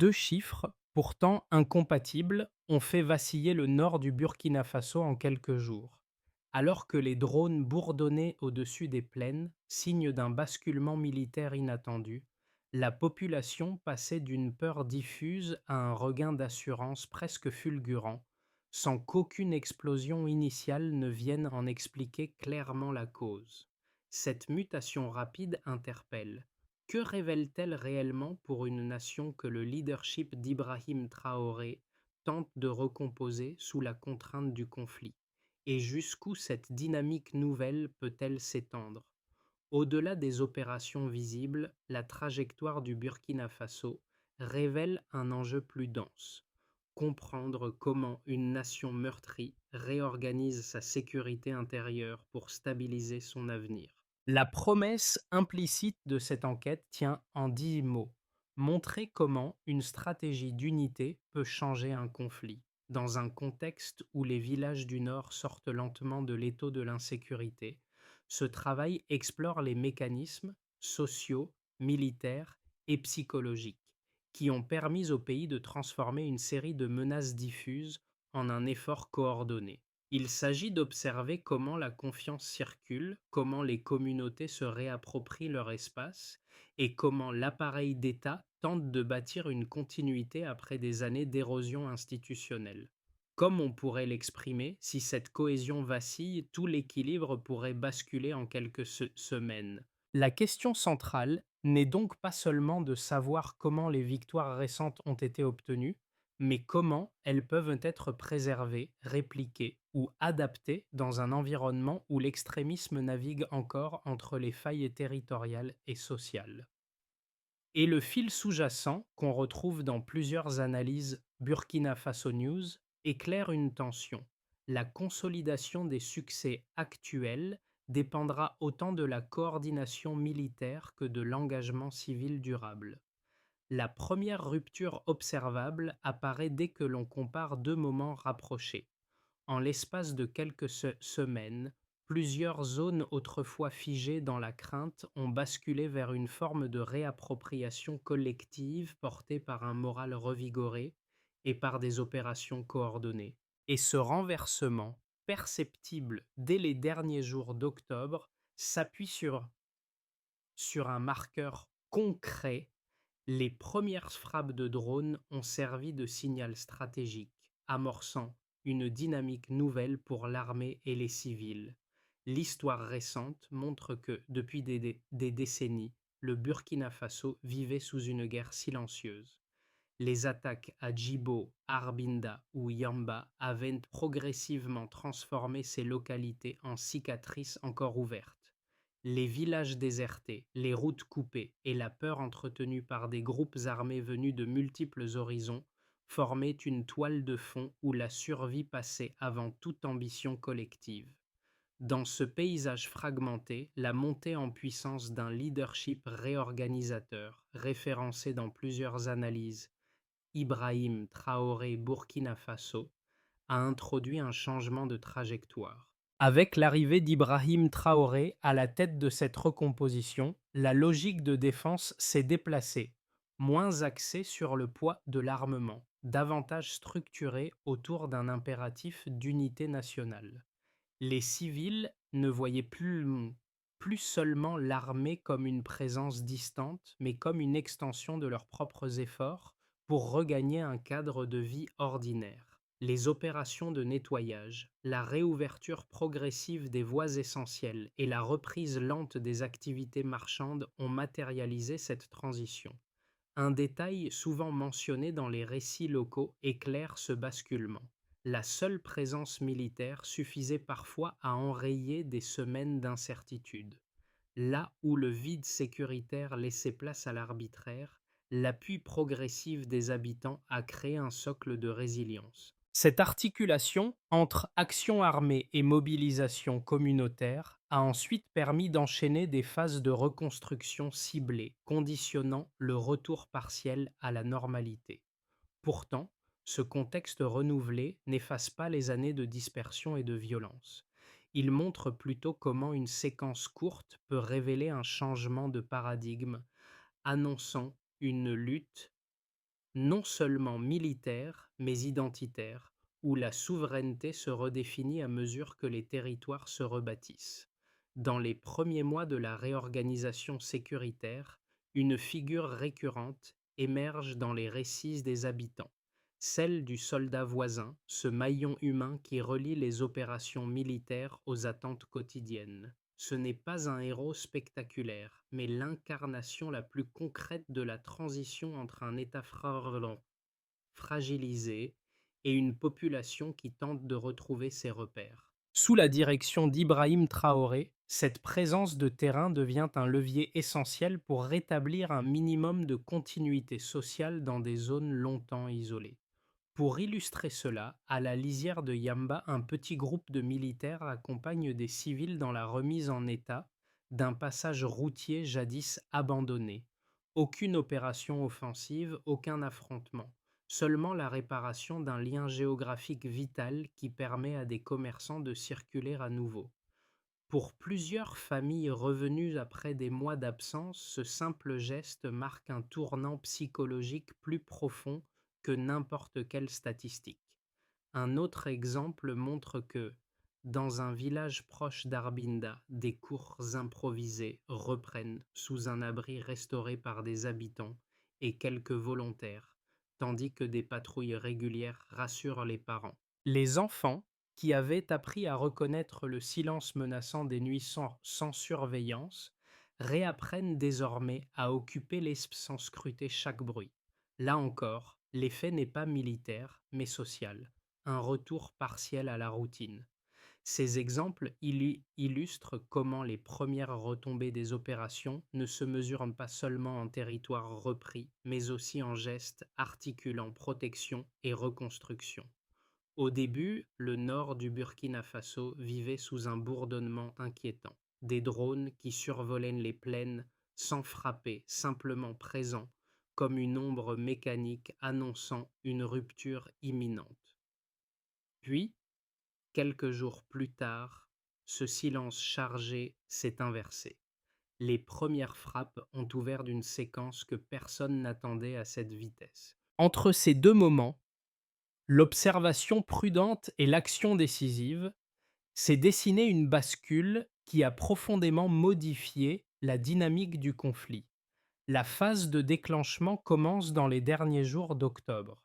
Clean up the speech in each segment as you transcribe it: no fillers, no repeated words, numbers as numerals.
Deux chiffres, pourtant incompatibles, ont fait vaciller le nord du Burkina Faso en quelques jours. Alors que les drones bourdonnaient au-dessus des plaines, signe d'un basculement militaire inattendu, la population passait d'une peur diffuse à un regain d'assurance presque fulgurant, sans qu'aucune explosion initiale ne vienne en expliquer clairement la cause. Cette mutation rapide interpelle. Que révèle-t-elle réellement pour une nation que le leadership d'Ibrahim Traoré tente de recomposer sous la contrainte du conflit? Et jusqu'où cette dynamique nouvelle peut-elle s'étendre? Au-delà des opérations visibles, la trajectoire du Burkina Faso révèle un enjeu plus dense. Comprendre comment une nation meurtrie réorganise sa sécurité intérieure pour stabiliser son avenir. La promesse implicite de cette enquête tient en 10 mots. Montrer comment une stratégie d'unité peut changer un conflit. Dans un contexte où les villages du Nord sortent lentement de l'étau de l'insécurité, ce travail explore les mécanismes sociaux, militaires et psychologiques qui ont permis au pays de transformer une série de menaces diffuses en un effort coordonné. Il s'agit d'observer comment la confiance circule, comment les communautés se réapproprient leur espace et comment l'appareil d'État tente de bâtir une continuité après des années d'érosion institutionnelle. Comme on pourrait l'exprimer, si cette cohésion vacille, tout l'équilibre pourrait basculer en quelques semaines. La question centrale n'est donc pas seulement de savoir comment les victoires récentes ont été obtenues, mais comment elles peuvent être préservées, répliquées ou adaptées dans un environnement où l'extrémisme navigue encore entre les failles territoriales et sociales. Et le fil sous-jacent, qu'on retrouve dans plusieurs analyses Burkina Faso News, éclaire une tension. La consolidation des succès actuels dépendra autant de la coordination militaire que de l'engagement civil durable. La première rupture observable apparaît dès que l'on compare deux moments rapprochés. En l'espace de quelques semaines, plusieurs zones autrefois figées dans la crainte ont basculé vers une forme de réappropriation collective portée par un moral revigoré et par des opérations coordonnées. Et ce renversement, perceptible dès les derniers jours d'octobre, s'appuie sur un marqueur concret. Les premières frappes de drones ont servi de signal stratégique, amorçant une dynamique nouvelle pour l'armée et les civils. L'histoire récente montre que, depuis des décennies, le Burkina Faso vivait sous une guerre silencieuse. Les attaques à Djibo, Arbinda ou Yamba avaient progressivement transformé ces localités en cicatrices encore ouvertes. Les villages désertés, les routes coupées et la peur entretenue par des groupes armés venus de multiples horizons formaient une toile de fond où la survie passait avant toute ambition collective. Dans ce paysage fragmenté, la montée en puissance d'un leadership réorganisateur, référencé dans plusieurs analyses, Ibrahim Traoré Burkina Faso, a introduit un changement de trajectoire. Avec l'arrivée d'Ibrahim Traoré à la tête de cette recomposition, la logique de défense s'est déplacée, moins axée sur le poids de l'armement, davantage structurée autour d'un impératif d'unité nationale. Les civils ne voyaient plus seulement l'armée comme une présence distante, mais comme une extension de leurs propres efforts pour regagner un cadre de vie ordinaire. Les opérations de nettoyage, la réouverture progressive des voies essentielles et la reprise lente des activités marchandes ont matérialisé cette transition. Un détail souvent mentionné dans les récits locaux éclaire ce basculement. La seule présence militaire suffisait parfois à enrayer des semaines d'incertitude. Là où le vide sécuritaire laissait place à l'arbitraire, l'appui progressif des habitants a créé un socle de résilience. Cette articulation entre action armée et mobilisation communautaire a ensuite permis d'enchaîner des phases de reconstruction ciblées, conditionnant le retour partiel à la normalité. Pourtant, ce contexte renouvelé n'efface pas les années de dispersion et de violence. Il montre plutôt comment une séquence courte peut révéler un changement de paradigme, annonçant une lutte non seulement militaire, mais identitaire, où la souveraineté se redéfinit à mesure que les territoires se rebâtissent. Dans les premiers mois de la réorganisation sécuritaire, une figure récurrente émerge dans les récits des habitants, celle du soldat voisin, ce maillon humain qui relie les opérations militaires aux attentes quotidiennes. Ce n'est pas un héros spectaculaire, mais l'incarnation la plus concrète de la transition entre un État fragilisé et une population qui tente de retrouver ses repères. Sous la direction d'Ibrahim Traoré, cette présence de terrain devient un levier essentiel pour rétablir un minimum de continuité sociale dans des zones longtemps isolées. Pour illustrer cela, à la lisière de Yamba, un petit groupe de militaires accompagne des civils dans la remise en état d'un passage routier jadis abandonné. Aucune opération offensive, aucun affrontement, seulement la réparation d'un lien géographique vital qui permet à des commerçants de circuler à nouveau. Pour plusieurs familles revenues après des mois d'absence, ce simple geste marque un tournant psychologique plus profond que n'importe quelle statistique. Un autre exemple montre que, dans un village proche d'Arbinda, des cours improvisés reprennent sous un abri restauré par des habitants et quelques volontaires, tandis que des patrouilles régulières rassurent les parents. Les enfants, qui avaient appris à reconnaître le silence menaçant des nuits sans surveillance, réapprennent désormais à occuper l'espace sans scruter chaque bruit. Là encore, l'effet n'est pas militaire, mais social, un retour partiel à la routine. Ces exemples illustrent comment les premières retombées des opérations ne se mesurent pas seulement en territoire repris, mais aussi en gestes articulant protection et reconstruction. Au début, le nord du Burkina Faso vivait sous un bourdonnement inquiétant. Des drones qui survolaient les plaines sans frapper, simplement présents, comme une ombre mécanique annonçant une rupture imminente. Puis, quelques jours plus tard, ce silence chargé s'est inversé. Les premières frappes ont ouvert d'une séquence que personne n'attendait à cette vitesse. Entre ces deux moments, l'observation prudente et l'action décisive, s'est dessinée une bascule qui a profondément modifié la dynamique du conflit. La phase de déclenchement commence dans les derniers jours d'octobre.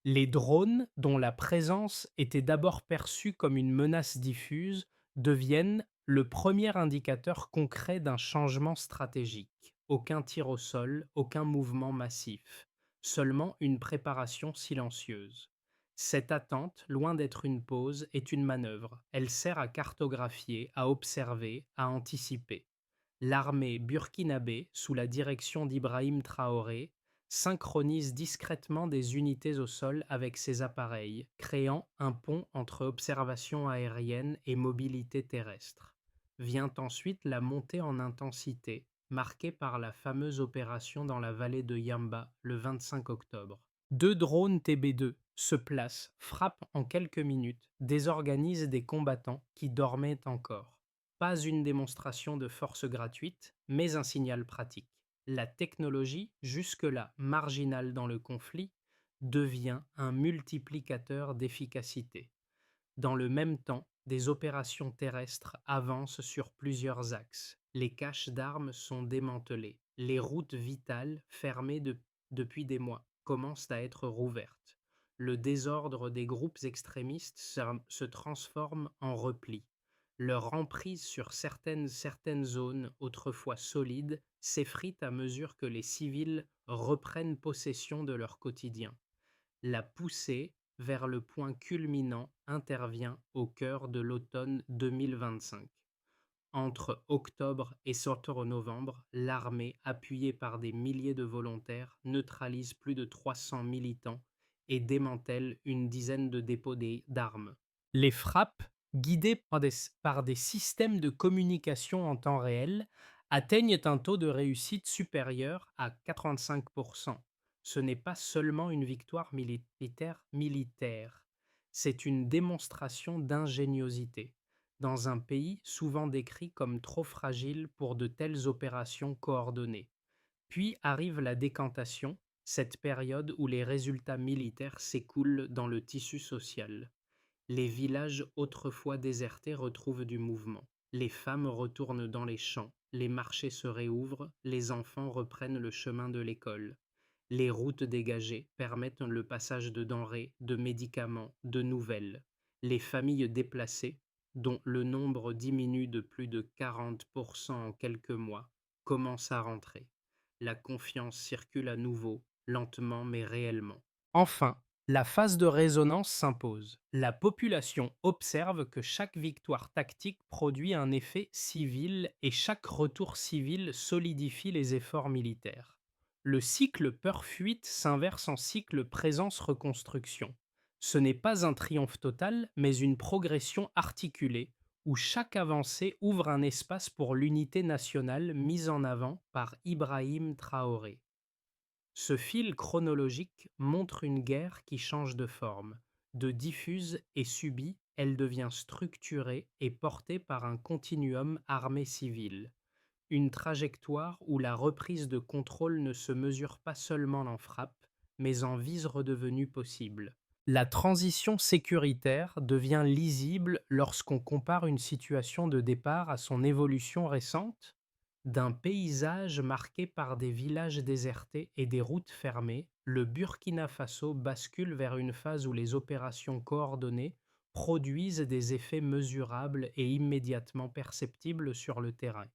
Les drones, dont la présence était d'abord perçue comme une menace diffuse, deviennent le premier indicateur concret d'un changement stratégique. Aucun tir au sol, aucun mouvement massif, seulement une préparation silencieuse. Cette attente, loin d'être une pause, est une manœuvre. Elle sert à cartographier, à observer, à anticiper. L'armée burkinabé, sous la direction d'Ibrahim Traoré, synchronise discrètement des unités au sol avec ses appareils, créant un pont entre observation aérienne et mobilité terrestre. Vient ensuite la montée en intensité, marquée par la fameuse opération dans la vallée de Yamba le 25 octobre. Deux drones TB2 se placent, frappent en quelques minutes, désorganisent des combattants qui dormaient encore. Pas une démonstration de force gratuite, mais un signal pratique. La technologie, jusque-là marginale dans le conflit, devient un multiplicateur d'efficacité. Dans le même temps, des opérations terrestres avancent sur plusieurs axes. Les caches d'armes sont démantelées. Les routes vitales, fermées depuis des mois, commencent à être rouvertes. Le désordre des groupes extrémistes se transforme en repli. Leur emprise sur certaines zones autrefois solides s'effrite à mesure que les civils reprennent possession de leur quotidien. La poussée vers le point culminant intervient au cœur de l'automne 2025. Entre octobre et novembre, l'armée, appuyée par des milliers de volontaires, neutralise plus de 300 militants et démantèle une dizaine de dépôts d'armes. Les frappes, guidées par des systèmes de communication en temps réel, atteignent un taux de réussite supérieur à 85%. Ce n'est pas seulement une victoire militaire, c'est une démonstration d'ingéniosité dans un pays souvent décrit comme trop fragile pour de telles opérations coordonnées. Puis arrive la décantation, cette période où les résultats militaires s'écoulent dans le tissu social. Les villages autrefois désertés retrouvent du mouvement. Les femmes retournent dans les champs, les marchés se réouvrent, les enfants reprennent le chemin de l'école. Les routes dégagées permettent le passage de denrées, de médicaments, de nouvelles. Les familles déplacées, dont le nombre diminue de plus de 40% en quelques mois, commencent à rentrer. La confiance circule à nouveau, lentement mais réellement. Enfin, la phase de résonance s'impose. La population observe que chaque victoire tactique produit un effet civil et chaque retour civil solidifie les efforts militaires. Le cycle peur-fuite s'inverse en cycle présence-reconstruction. Ce n'est pas un triomphe total, mais une progression articulée, où chaque avancée ouvre un espace pour l'unité nationale mise en avant par Ibrahim Traoré. Ce fil chronologique montre une guerre qui change de forme. De diffuse et subie, elle devient structurée et portée par un continuum armé-civil. Une trajectoire où la reprise de contrôle ne se mesure pas seulement en frappe, mais en vise redevenu possible. La transition sécuritaire devient lisible lorsqu'on compare une situation de départ à son évolution récente. D'un paysage marqué par des villages désertés et des routes fermées, le Burkina Faso bascule vers une phase où les opérations coordonnées produisent des effets mesurables et immédiatement perceptibles sur le terrain.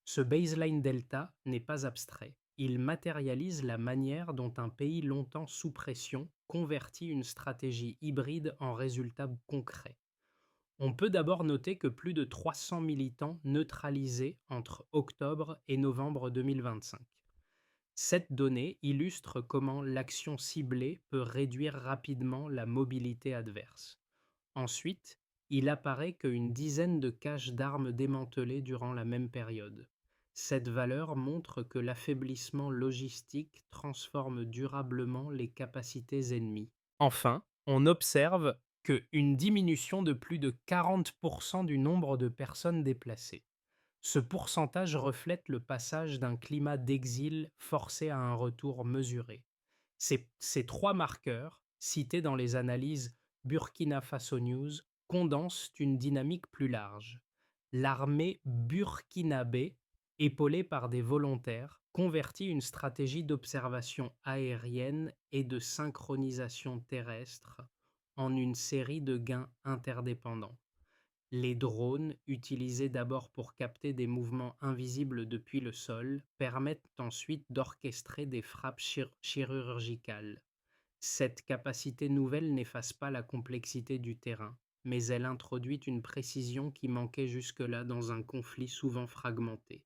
Ce baseline delta n'est pas abstrait. Il matérialise la manière dont un pays longtemps sous pression convertit une stratégie hybride en résultats concrets. On peut d'abord noter que plus de 300 militants neutralisés entre octobre et novembre 2025. Cette donnée illustre comment l'action ciblée peut réduire rapidement la mobilité adverse. Ensuite, il apparaît qu'une dizaine de caches d'armes démantelées durant la même période. Cette valeur montre que l'affaiblissement logistique transforme durablement les capacités ennemies. Enfin, on observe une diminution de plus de 40% du nombre de personnes déplacées. Ce pourcentage reflète le passage d'un climat d'exil forcé à un retour mesuré. Ces trois marqueurs, cités dans les analyses Burkina Faso News, condensent une dynamique plus large. L'armée burkinabé, épaulée par des volontaires, convertit une stratégie d'observation aérienne et de synchronisation terrestre en une série de gains interdépendants. Les drones, utilisés d'abord pour capter des mouvements invisibles depuis le sol, permettent ensuite d'orchestrer des frappes chirurgicales. Cette capacité nouvelle n'efface pas la complexité du terrain, mais elle introduit une précision qui manquait jusque-là dans un conflit souvent fragmenté.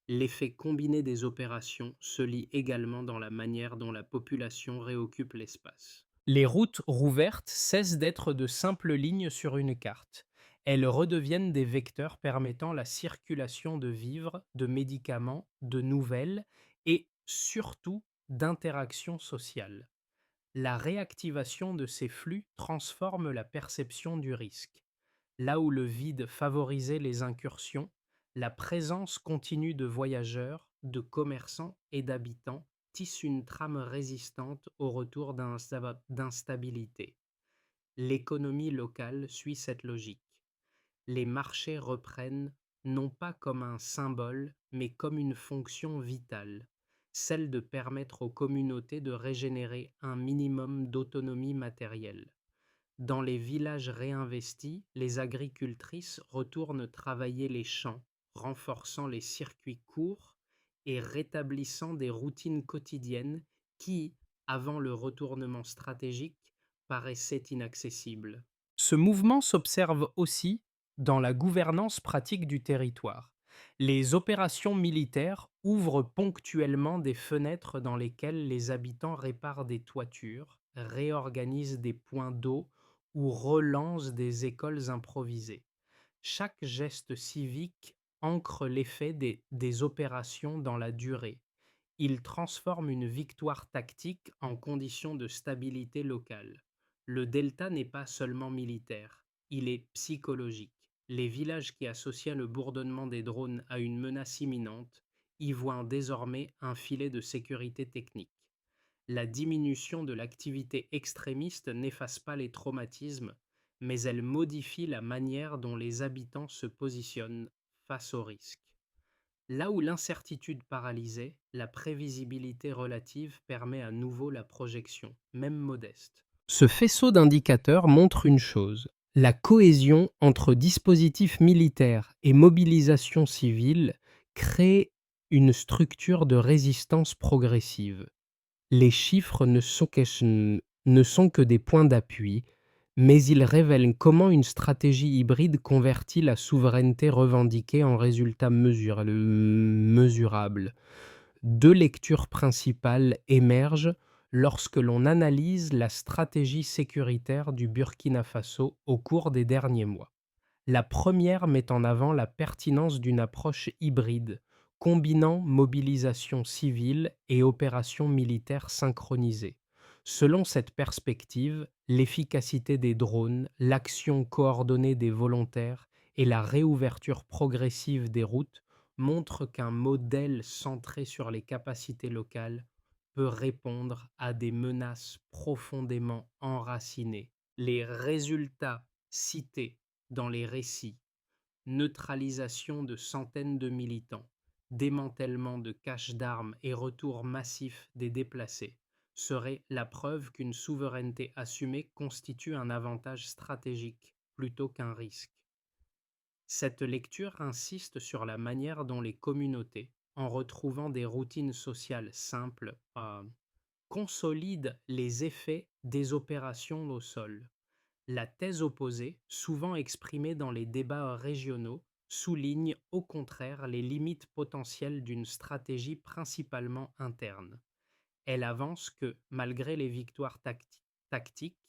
L'effet combiné des opérations se lit également dans la manière dont la population réoccupe l'espace. Les routes rouvertes cessent d'être de simples lignes sur une carte. Elles redeviennent des vecteurs permettant la circulation de vivres, de médicaments, de nouvelles et surtout d'interactions sociales. La réactivation de ces flux transforme la perception du risque. Là où le vide favorisait les incursions, la présence continue de voyageurs, de commerçants et d'habitants tisse une trame résistante au retour d'instabilité. L'économie locale suit cette logique. Les marchés reprennent non pas comme un symbole, mais comme une fonction vitale, celle de permettre aux communautés de régénérer un minimum d'autonomie matérielle. Dans les villages réinvestis, les agricultrices retournent travailler les champs, renforçant les circuits courts et rétablissant des routines quotidiennes qui, avant le retournement stratégique, paraissaient inaccessibles. Ce mouvement s'observe aussi dans la gouvernance pratique du territoire. Les opérations militaires ouvrent ponctuellement des fenêtres dans lesquelles les habitants réparent des toitures, réorganisent des points d'eau ou relancent des écoles improvisées. Chaque geste civique ancre l'effet des opérations dans la durée. Il transforme une victoire tactique en condition de stabilité locale. Le delta n'est pas seulement militaire, il est psychologique. Les villages qui associaient le bourdonnement des drones à une menace imminente y voient désormais un filet de sécurité technique. La diminution de l'activité extrémiste n'efface pas les traumatismes, mais elle modifie la manière dont les habitants se positionnent face aux risques. Là où l'incertitude paralysait, la prévisibilité relative permet à nouveau la projection, même modeste. Ce faisceau d'indicateurs montre une chose: la cohésion entre dispositifs militaires et mobilisation civile crée une structure de résistance progressive. Les chiffres ne sont que des points d'appui, mais ils révèlent comment une stratégie hybride convertit la souveraineté revendiquée en résultats mesurables. Deux lectures principales émergent lorsque l'on analyse la stratégie sécuritaire du Burkina Faso au cours des derniers mois. La première met en avant la pertinence d'une approche hybride, combinant mobilisation civile et opérations militaires synchronisées. Selon cette perspective, l'efficacité des drones, l'action coordonnée des volontaires et la réouverture progressive des routes montrent qu'un modèle centré sur les capacités locales peut répondre à des menaces profondément enracinées. Les résultats cités dans les récits: neutralisation de centaines de militants, démantèlement de caches d'armes et retour massif des déplacés, serait la preuve qu'une souveraineté assumée constitue un avantage stratégique plutôt qu'un risque. Cette lecture insiste sur la manière dont les communautés, en retrouvant des routines sociales simples, consolident les effets des opérations au sol. La thèse opposée, souvent exprimée dans les débats régionaux, souligne au contraire les limites potentielles d'une stratégie principalement interne. Elle avance que, malgré les victoires tactiques,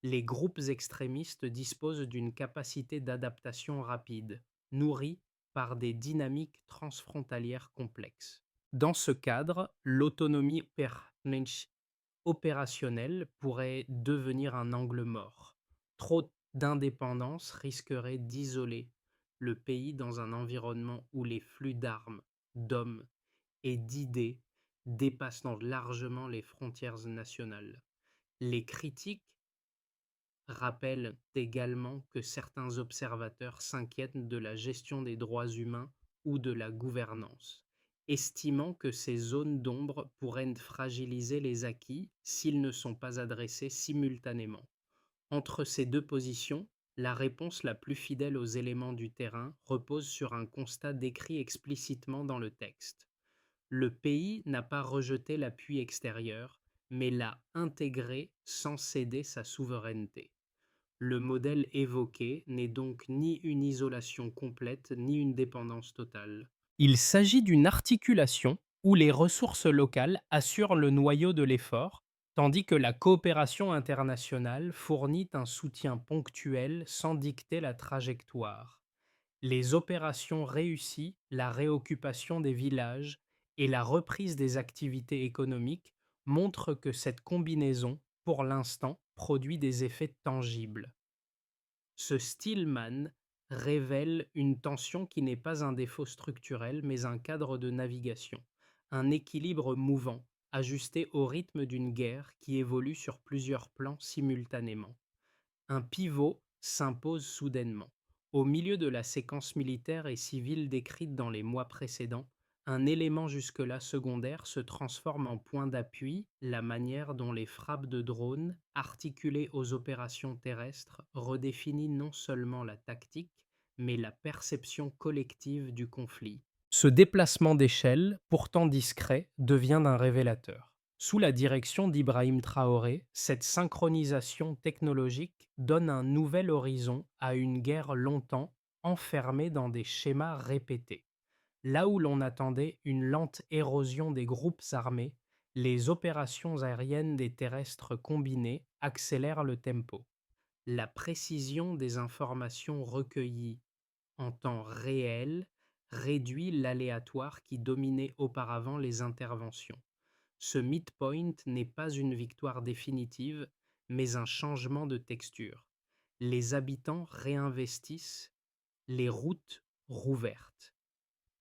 les groupes extrémistes disposent d'une capacité d'adaptation rapide, nourrie par des dynamiques transfrontalières complexes. Dans ce cadre, l'autonomie opérationnelle pourrait devenir un angle mort. Trop d'indépendance risquerait d'isoler le pays dans un environnement où les flux d'armes, d'hommes et d'idées dépassent largement les frontières nationales. Les critiques rappellent également que certains observateurs s'inquiètent de la gestion des droits humains ou de la gouvernance, estimant que ces zones d'ombre pourraient fragiliser les acquis s'ils ne sont pas adressés simultanément. Entre ces deux positions, la réponse la plus fidèle aux éléments du terrain repose sur un constat décrit explicitement dans le texte. Le pays n'a pas rejeté l'appui extérieur, mais l'a intégré sans céder sa souveraineté. Le modèle évoqué n'est donc ni une isolation complète ni une dépendance totale. Il s'agit d'une articulation où les ressources locales assurent le noyau de l'effort, tandis que la coopération internationale fournit un soutien ponctuel sans dicter la trajectoire. Les opérations réussies, la réoccupation des villages et la reprise des activités économiques montrent que cette combinaison, pour l'instant, produit des effets tangibles. Ce Stillman révèle une tension qui n'est pas un défaut structurel, mais un cadre de navigation, un équilibre mouvant, ajusté au rythme d'une guerre qui évolue sur plusieurs plans simultanément. Un pivot s'impose soudainement. Au milieu de la séquence militaire et civile décrite dans les mois précédents, un élément jusque-là secondaire se transforme en point d'appui: la manière dont les frappes de drones, articulées aux opérations terrestres, redéfinit non seulement la tactique, mais la perception collective du conflit. Ce déplacement d'échelle, pourtant discret, devient un révélateur. Sous la direction d'Ibrahim Traoré, cette synchronisation technologique donne un nouvel horizon à une guerre longtemps enfermée dans des schémas répétés. Là où l'on attendait une lente érosion des groupes armés, les opérations aériennes des terrestres combinées accélèrent le tempo. La précision des informations recueillies en temps réel réduit l'aléatoire qui dominait auparavant les interventions. Ce midpoint n'est pas une victoire définitive, mais un changement de texture. Les habitants réinvestissent, les routes rouvertes,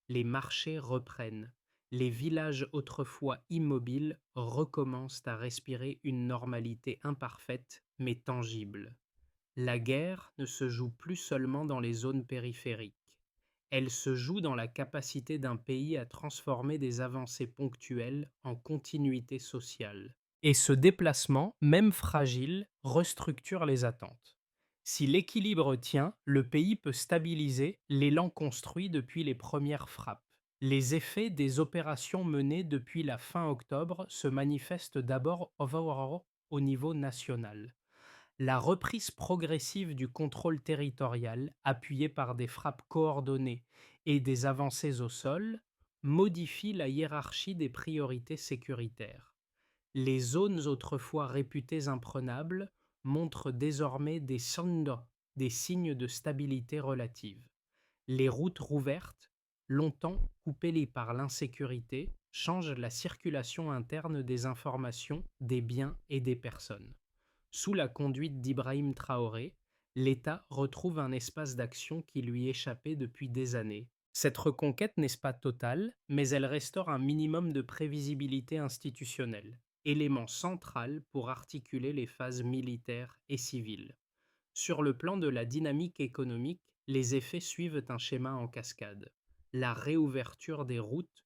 les marchés reprennent, Les villages autrefois immobiles recommencent à respirer une normalité imparfaite mais tangible. La guerre ne se joue plus seulement dans les zones périphériques. Elle se joue dans la capacité d'un pays à transformer des avancées ponctuelles en continuité sociale. Et ce déplacement, même fragile, restructure les attentes. Si l'équilibre tient, le pays peut stabiliser l'élan construit depuis les premières frappes. Les effets des opérations menées depuis la fin octobre se manifestent d'abord overall au niveau national. La reprise progressive du contrôle territorial, appuyée par des frappes coordonnées et des avancées au sol, modifie la hiérarchie des priorités sécuritaires. Les zones autrefois réputées imprenables montrent désormais des signes de stabilité relative. Les routes rouvertes, longtemps coupées par l'insécurité, changent la circulation interne des informations, des biens et des personnes. Sous la conduite d'Ibrahim Traoré, l'État retrouve un espace d'action qui lui échappait depuis des années. Cette reconquête n'est pas totale, mais elle restaure un minimum de prévisibilité institutionnelle, élément central pour articuler les phases militaires et civiles. Sur le plan de la dynamique économique, les effets suivent un schéma en cascade. La réouverture des routes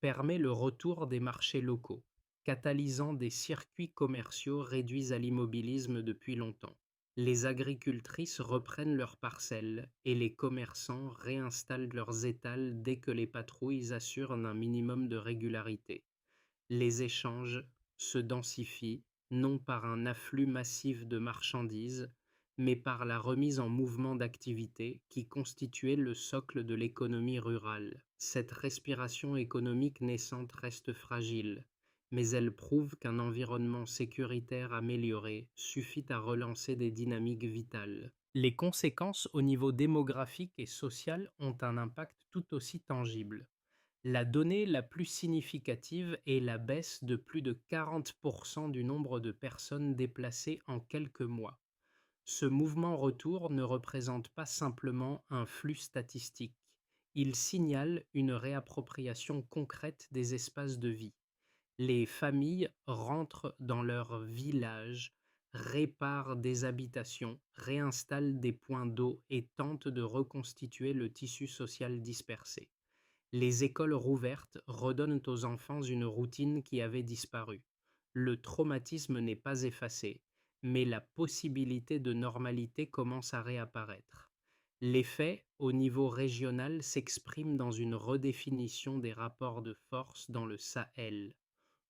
permet le retour des marchés locaux, catalysant des circuits commerciaux réduits à l'immobilisme depuis longtemps. Les agricultrices reprennent leurs parcelles et les commerçants réinstallent leurs étals dès que les patrouilles assurent un minimum de régularité. Les échanges se densifient non par un afflux massif de marchandises, mais par la remise en mouvement d'activités qui constituait le socle de l'économie rurale. Cette respiration économique naissante reste fragile, mais elle prouve qu'un environnement sécuritaire amélioré suffit à relancer des dynamiques vitales. Les conséquences au niveau démographique et social ont un impact tout aussi tangible. La donnée la plus significative est la baisse de plus de 40% du nombre de personnes déplacées en quelques mois. Ce mouvement retour ne représente pas simplement un flux statistique, il signale une réappropriation concrète des espaces de vie. Les familles rentrent dans leur village, réparent des habitations, réinstallent des points d'eau et tentent de reconstituer le tissu social dispersé. Les écoles rouvertes redonnent aux enfants une routine qui avait disparu. Le traumatisme n'est pas effacé, mais la possibilité de normalité commence à réapparaître. L'effet, au niveau régional, s'exprime dans une redéfinition des rapports de force dans le Sahel.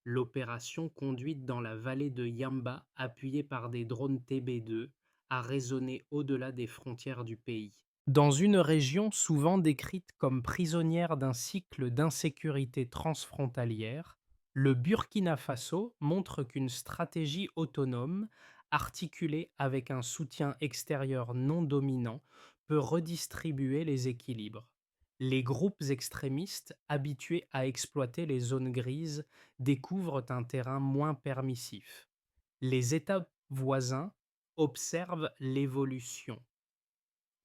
L'opération conduite dans la vallée de Yamba, appuyée par des drones TB2, a résonné au-delà des frontières du pays. Dans une région souvent décrite comme prisonnière d'un cycle d'insécurité transfrontalière, le Burkina Faso montre qu'une stratégie autonome, articulée avec un soutien extérieur non dominant, peut redistribuer les équilibres. Les groupes extrémistes, habitués à exploiter les zones grises, découvrent un terrain moins permissif. Les États voisins observent l'évolution,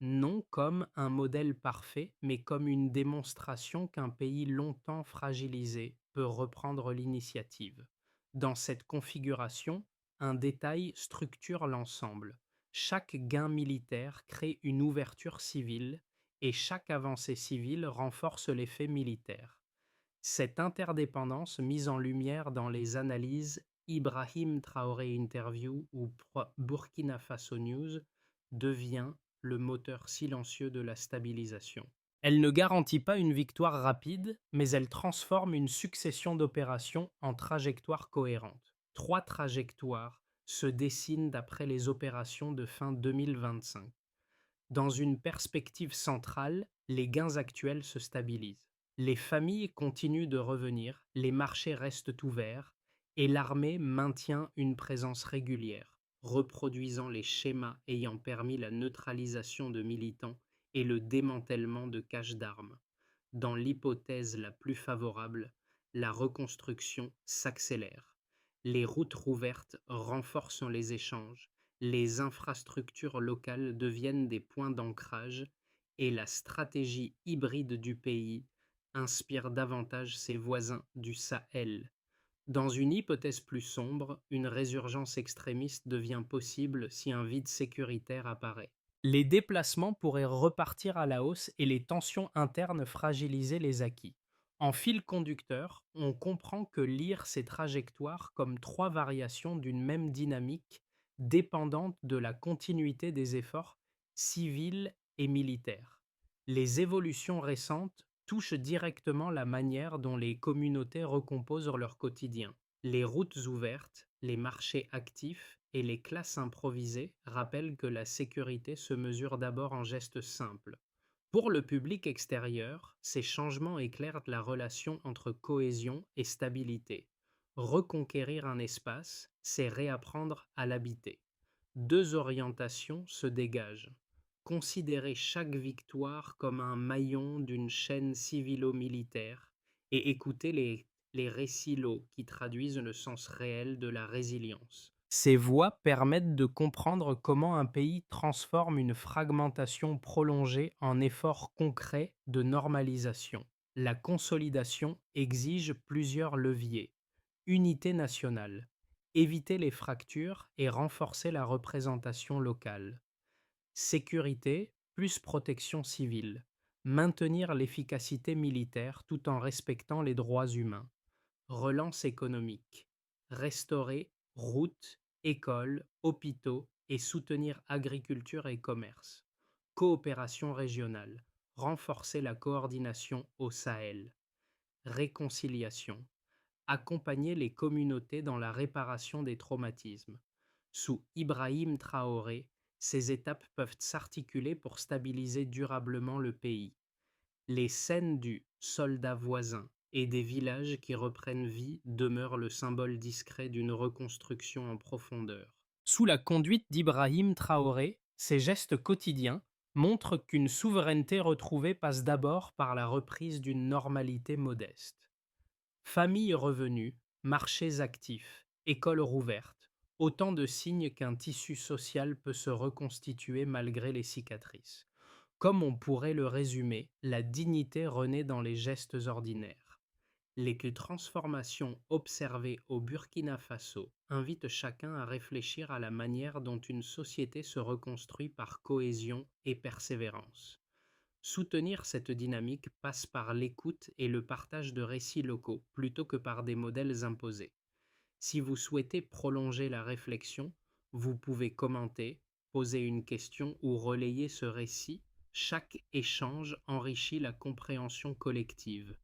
non comme un modèle parfait, mais comme une démonstration qu'un pays longtemps fragilisé peut reprendre l'initiative. Dans cette configuration, un détail structure l'ensemble. Chaque gain militaire crée une ouverture civile et chaque avancée civile renforce l'effet militaire. Cette interdépendance mise en lumière dans les analyses Ibrahim Traoré Interview ou Burkina Faso News devient le moteur silencieux de la stabilisation. Elle ne garantit pas une victoire rapide, mais elle transforme une succession d'opérations en trajectoires cohérentes. 3 trajectoires se dessinent d'après les opérations de fin 2025. Dans une perspective centrale, les gains actuels se stabilisent. Les familles continuent de revenir, les marchés restent ouverts et l'armée maintient une présence régulière, reproduisant les schémas ayant permis la neutralisation de militants et le démantèlement de caches d'armes. Dans l'hypothèse la plus favorable, la reconstruction s'accélère. Les routes rouvertes renforcent les échanges, les infrastructures locales deviennent des points d'ancrage et la stratégie hybride du pays inspire davantage ses voisins du Sahel. Dans une hypothèse plus sombre, une résurgence extrémiste devient possible si un vide sécuritaire apparaît. Les déplacements pourraient repartir à la hausse et les tensions internes fragiliser les acquis. En fil conducteur, on comprend que lire ces trajectoires comme trois variations d'une même dynamique dépendantes de la continuité des efforts civils et militaires. Les évolutions récentes touchent directement la manière dont les communautés recomposent leur quotidien. Les routes ouvertes, les marchés actifs et les classes improvisées rappellent que la sécurité se mesure d'abord en gestes simples. Pour le public extérieur, ces changements éclairent la relation entre cohésion et stabilité. Reconquérir un espace, c'est réapprendre à l'habiter. Deux orientations se dégagent. Considérer chaque victoire comme un maillon d'une chaîne civilo-militaire et écouter les récits lots qui traduisent le sens réel de la résilience. Ces voies permettent de comprendre comment un pays transforme une fragmentation prolongée en effort concret de normalisation. La consolidation exige plusieurs leviers. Unité nationale, éviter les fractures et renforcer la représentation locale. Sécurité plus protection civile, maintenir l'efficacité militaire tout en respectant les droits humains. Relance économique, restaurer routes, écoles, hôpitaux et soutenir agriculture et commerce. Coopération régionale, renforcer la coordination au Sahel. Réconciliation, accompagner les communautés dans la réparation des traumatismes. Sous Ibrahim Traoré, ces étapes peuvent s'articuler pour stabiliser durablement le pays. Les scènes du soldat voisin et des villages qui reprennent vie demeurent le symbole discret d'une reconstruction en profondeur. Sous la conduite d'Ibrahim Traoré, ces gestes quotidiens montrent qu'une souveraineté retrouvée passe d'abord par la reprise d'une normalité modeste. Familles revenues, marchés actifs, écoles rouvertes, autant de signes qu'un tissu social peut se reconstituer malgré les cicatrices. Comme on pourrait le résumer, la dignité renaît dans les gestes ordinaires. Les transformations observées au Burkina Faso invitent chacun à réfléchir à la manière dont une société se reconstruit par cohésion et persévérance. Soutenir cette dynamique passe par l'écoute et le partage de récits locaux plutôt que par des modèles imposés. Si vous souhaitez prolonger la réflexion, vous pouvez commenter, poser une question ou relayer ce récit. Chaque échange enrichit la compréhension collective.